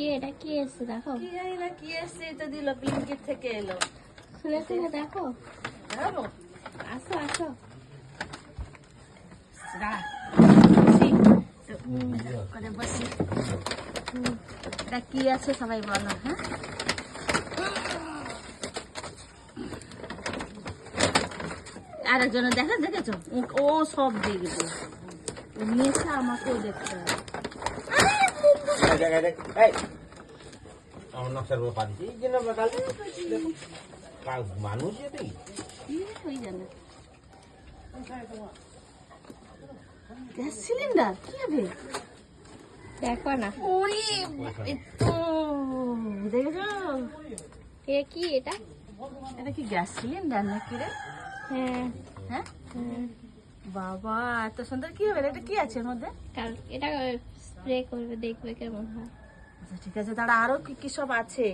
কি এটা কি এসছে দেখো, কি জানি না কি এসছে, এটা দিল ব্লিঙ্কিট থেকে এলো। খুলে খুলে দেখো। দেখাবো? আসো আসো। দাঁড়া, বসি। করে বসি। এটা কি আছে সবাই বলো, হ্যাঁ? আরেকজনে দেখেছো ও সব দেখবে, ও নিয়েছে আমাকেও দেখতে হবে। মানুষ ওই জানে গ্যাস সিলিন্ডার কি হবে? দেখো না, ওরে দেখেছো, এ কি এটা? এটা কি গ্যাস সিলিন্ডার নাকি রে? হ্যাঁ হ্যাঁ হ্যাঁ। বাবা এত সুন্দর, কি হবে এটা? কি আছে এর মধ্যে? কাল এটা স্প্রে করবে, দেখবে কেমন হয়। আচ্ছা ঠিক আছে, দাঁড়া, আরো কি কি সব আছে